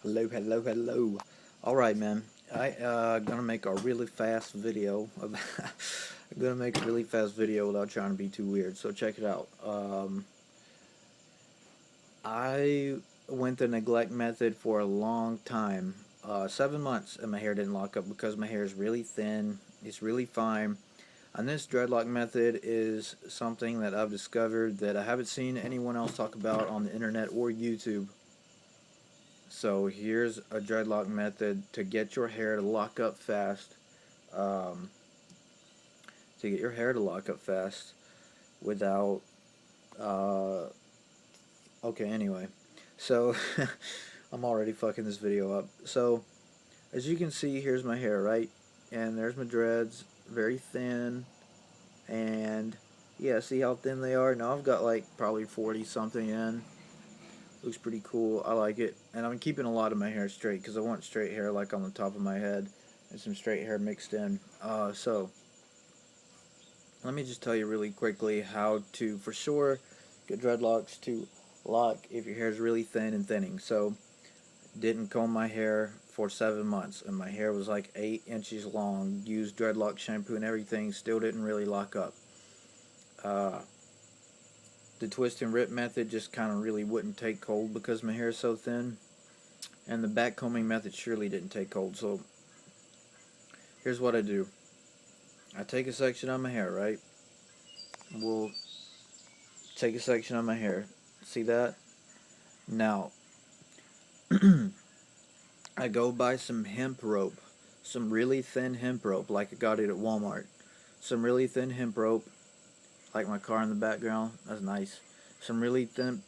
Hello, hello, hello. Alright, man. Gonna make a really fast video. I'm gonna make a really fast video without trying to be too weird. So check it out. I went the neglect method for a long time. 7 months, and my hair didn't lock up because my hair is really thin. It's really fine. And this dreadlock method is something that I've discovered that I haven't seen anyone else talk about on the internet or YouTube. So here's a dreadlock method to get your hair to lock up fast. Um, to get your hair to lock up fast without. Uh, okay, anyway. So I'm already fucking this video up. So as you can see, here's my hair, right? And there's my dreads, very thin. And yeah, see how thin they are? Now I've got like probably 40 something in. Looks pretty cool. I like it. And I'm keeping a lot of my hair straight because I want straight hair like on the top of my head and some straight hair mixed in. So let me just tell you really quickly how to, for sure, get dreadlocks to lock if your hair is really thin and thinning. So didn't comb my hair for 7 months and my hair was like 8 inches long. Used dreadlock shampoo and everything. Still didn't really lock up. Uh, the twist and rip method just kind of really wouldn't take hold because my hair is so thin. And the back combing method surely didn't take hold. So here's what I do. I take a section of my hair, right? We'll take a section of my hair. See that? Now, I go buy some hemp rope. Some really thin hemp rope, like I got it at Walmart. Some really thin hemp rope, like my car in the background. That's nice. Some really thin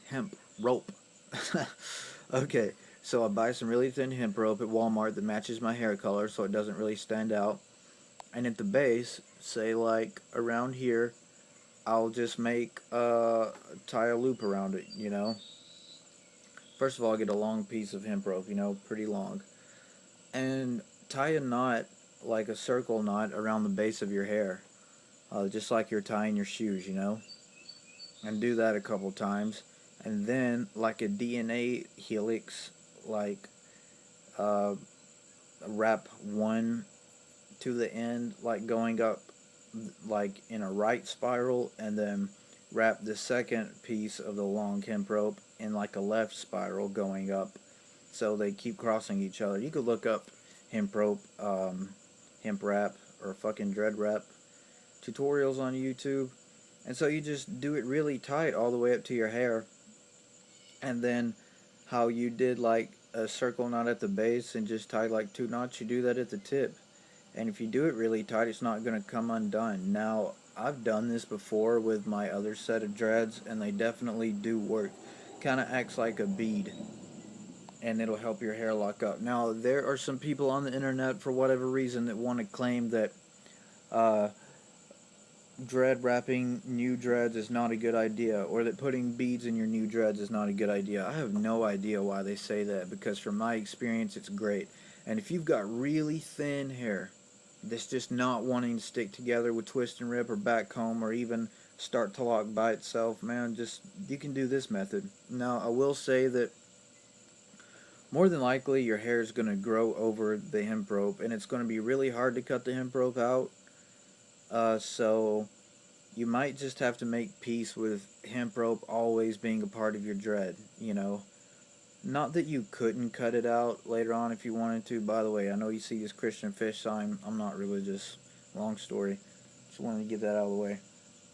hemp rope. Okay, so I buy some really thin hemp rope at Walmart that matches my hair color so it doesn't really stand out. And at the base, say like around here, I'll just tie a loop around it, you know. First of all, I'll get a long piece of hemp rope, you know, pretty long. And tie a knot, like a circle knot, around the base of your hair. Just like you're tying your shoes, you know. And do that a couple times. And then, like a DNA helix, like uh, wrap one to the end, like going up like in a right spiral, and then wrap the second piece of the long hemp rope in like a left spiral going up, so they keep crossing each other. You could look up hemp rope, hemp wrap, or fucking dread wrap tutorials on YouTube. And so you just do it really tight all the way up to your hair, and then how you did like a circle knot at the base and just tie like 2 knots, you do that at the tip. And if you do it really tight, it's not going to come undone. Now, I've done this before with my other set of dreads, and they definitely do work. Kind of acts like a bead, and it'll help your hair lock up. Now, there are some people on the internet, for whatever reason, that want to claim that uh, dread wrapping new dreads is not a good idea, or that putting beads in your new dreads is not a good idea. I have no idea why they say that, because from my experience, it's great. And if you've got really thin hair that's just not wanting to stick together with twist and rip or back comb or even start to lock by itself, man, just you can do this method. Now, I will say that more than likely your hair is going to grow over the hemp rope, and it's going to be really hard to cut the hemp rope out. So you might just have to make peace with hemp rope always being a part of your dread, you know. Not that you couldn't cut it out later on if you wanted to. By the way, I know you see this Christian fish sign. I'm not religious. Long story. Just wanted to get that out of the way.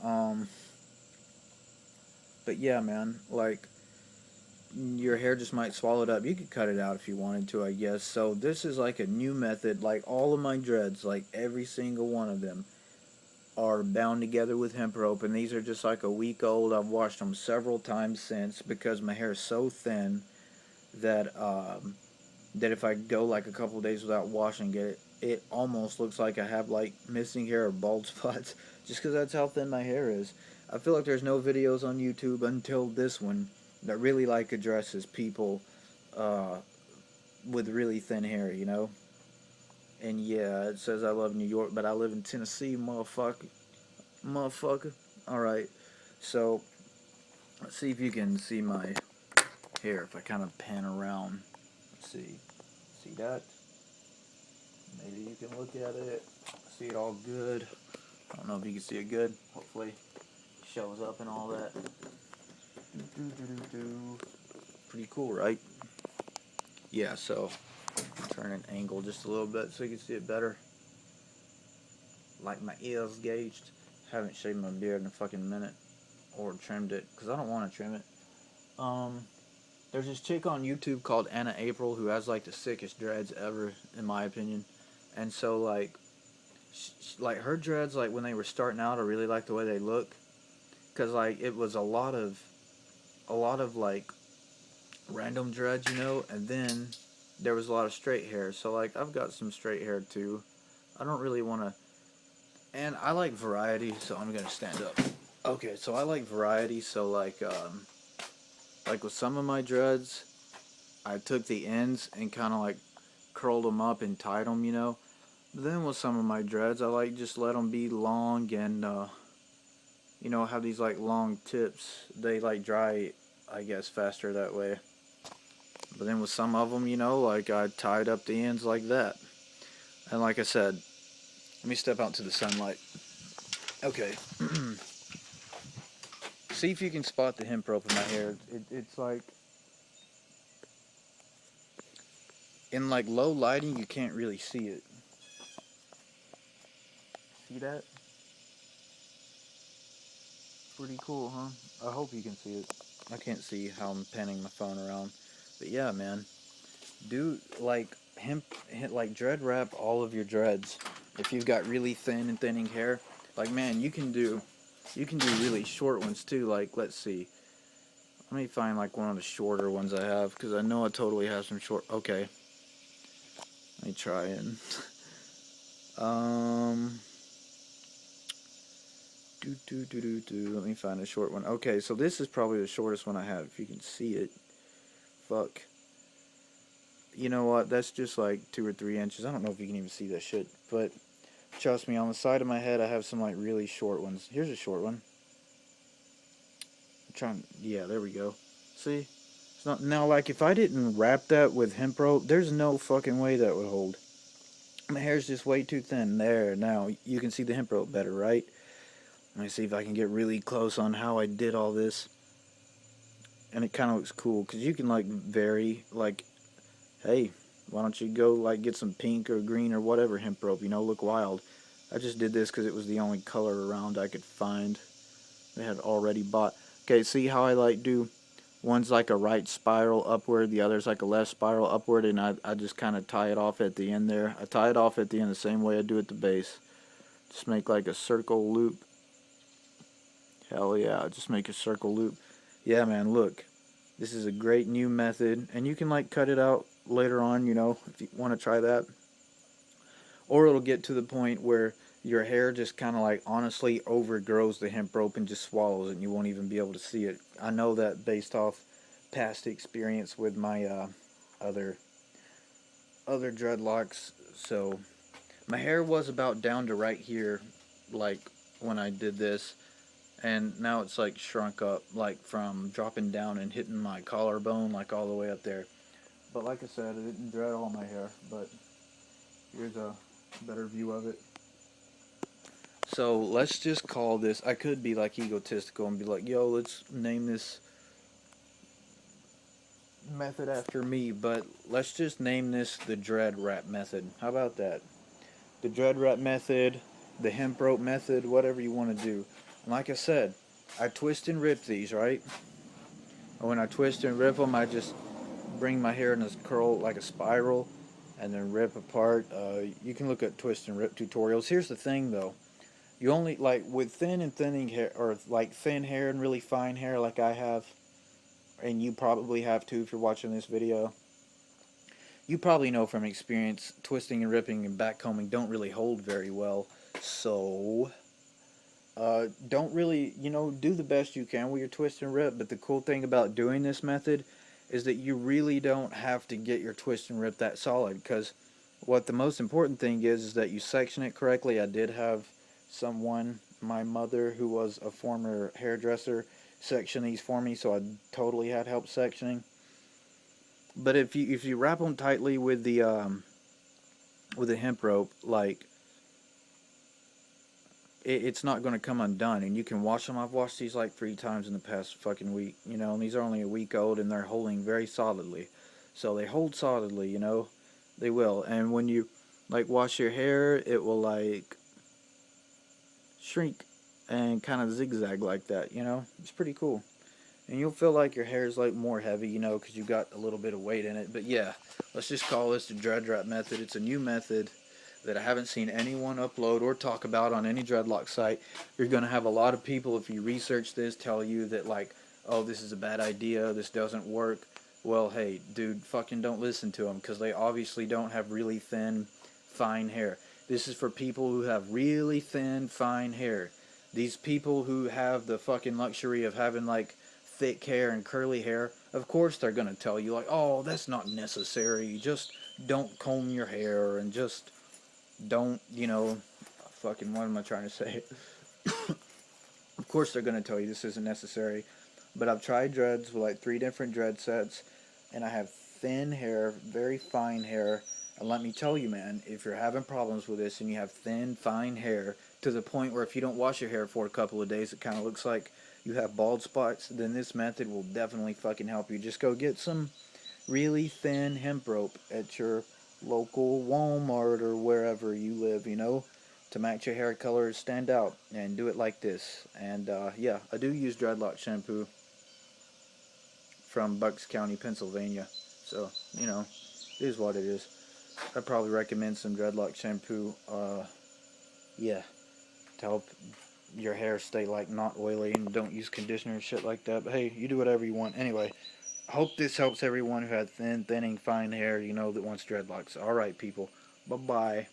Um, but yeah, man, like, your hair just might swallow it up. You could cut it out if you wanted to, I guess. So this is like a new method. Like all of my dreads, like every single one of them, are bound together with hemp rope, and these are just like a week old. I've washed them several times since because my hair is so thin that if I go like a couple days without washing it, it almost looks like I have like missing hair or bald spots, just because that's how thin my hair is. I feel like there's no videos on YouTube until this one that really like addresses people uh, with really thin hair, you know. And yeah, it says I love New York, but I live in Tennessee, motherfucker. All right, so let's see if you can see my hair if I kind of pan around. Let's see that? Maybe you can look at it, see it all good. I don't know if you can see it good. Hopefully it shows up and all that. Pretty cool, right? Yeah, so turn an angle just a little bit so you can see it better. Like my ears gauged. Haven't shaved my beard in a fucking minute or trimmed it because I don't want to trim it. There's this chick on YouTube called Anna April who has like the sickest dreads ever, in my opinion. And so like her dreads, like when they were starting out, I really liked the way they look, because like it was a lot of like random dreads, you know, and then there was a lot of straight hair. So like I've got some straight hair too. I don't really want to, and I like variety, so I'm gonna stand up. Okay, so I like variety, so like with some of my dreads, I took the ends and kind of like curled them up and tied them, you know. Then with some of my dreads, I like just let them be long and, you know, have these like long tips. They like dry, I guess, faster that way. But then with some of them, you know, like I tied up the ends like that. And like I said, let me step out to the sunlight. Okay. See if you can spot the hemp rope in my hair. It's like, in like low lighting, you can't really see it. See that? Pretty cool, huh? I hope you can see it. I can't see how I'm panning my phone around. But yeah, man. Do like like dread wrap all of your dreads. If you've got really thin and thinning hair, like man, you can do really short ones too. Like let's see. Let me find like one of the shorter ones I have, because I know I totally have some short. Okay. Let me try and let me find a short one. Okay, so this is probably the shortest one I have, if you can see it. Fuck. You know what? That's just like 2 or 3 inches. I don't know if you can even see that shit, but trust me, on the side of my head, I have some like really short ones. Here's a short one. I'm trying. Yeah, there we go. See? It's not now. Like if I didn't wrap that with hemp rope, there's no fucking way that would hold. My hair's just way too thin. There. Now you can see the hemp rope better, right? Let me see if I can get really close on how I did all this. And it kind of looks cool, because you can like vary, like, hey, why don't you go like get some pink or green or whatever hemp rope, you know, look wild. I just did this because it was the only color around I could find. They had already bought. Okay, see how I like do, one's like a right spiral upward, the other's like a left spiral upward, and I just kind of tie it off at the end there. I tie it off at the end the same way I do at the base. Just make like a circle loop. Hell yeah, just make a circle loop. Yeah, man, look. This is a great new method, and you can like cut it out later on, you know, if you want to try that. Or it'll get to the point where your hair just kind of like honestly overgrows the hemp rope and just swallows it, and you won't even be able to see it. I know that based off past experience with my other dreadlocks. So my hair was about down to right here, like when I did this, and now it's like shrunk up, like from dropping down and hitting my collarbone, like all the way up there. But like I said, I didn't dread all my hair, but here's a better view of it. So let's just call this, I could be like egotistical and be like, yo, let's name this method after me, but let's just name this the dread wrap method. How about that? The dread wrap method, the hemp rope method, whatever you want to do. And like I said, I twist and rip these, right? And when I twist and rip them, I just bring my hair in this curl like a spiral and then rip apart. You can look at twist and rip tutorials. Here's the thing though. You only, like with thin and thinning hair, or like thin hair and really fine hair like I have, and you probably have too if you're watching this video, you probably know from experience, twisting and ripping and backcombing don't really hold very well. So don't really, you know, do the best you can with your twist and rip. But the cool thing about doing this method is that you really don't have to get your twist and rip that solid, because what the most important thing is that you section it correctly. I did have someone, my mother, who was a former hairdresser, section these for me, so I totally had help sectioning. But if you wrap them tightly with the hemp rope, like it's not going to come undone, and you can wash them. I've washed these like 3 times in the past fucking week, you know, and these are only a week old, and they're holding very solidly. So they hold solidly, you know, they will. And when you like wash your hair, it will like shrink and kind of zigzag like that, you know. It's pretty cool. And you'll feel like your hair is like more heavy, you know, because you got a little bit of weight in it. But yeah, let's just call this the dread wrap method. It's a new method that I haven't seen anyone upload or talk about on any dreadlock site. You're going to have a lot of people, if you research this, tell you that like, oh, this is a bad idea, this doesn't work. Well, hey, dude, fucking don't listen to them, because they obviously don't have really thin, fine hair. This is for people who have really thin, fine hair. These people who have the fucking luxury of having like thick hair and curly hair, of course they're going to tell you like, oh, that's not necessary, just don't comb your hair, and just don't, you know, fucking, what am I trying to say? Of course they're going to tell you this isn't necessary. But I've tried dreads with like 3 different dread sets, and I have thin hair, very fine hair. And let me tell you, man, if you're having problems with this and you have thin, fine hair, to the point where if you don't wash your hair for a couple of days, it kind of looks like you have bald spots, then this method will definitely fucking help you. Just go get some really thin hemp rope at your local Walmart or wherever you live, you know, to match your hair color, stand out, and do it like this. And yeah, I do use dreadlock shampoo from Bucks County, Pennsylvania. So, you know, it is what it is. I'd probably recommend some dreadlock shampoo, yeah, to help your hair stay like not oily, and don't use conditioner and shit like that. But hey, you do whatever you want. Anyway, I hope this helps everyone who has thinning, fine hair, you know, that wants dreadlocks. Alright, people. Bye-bye.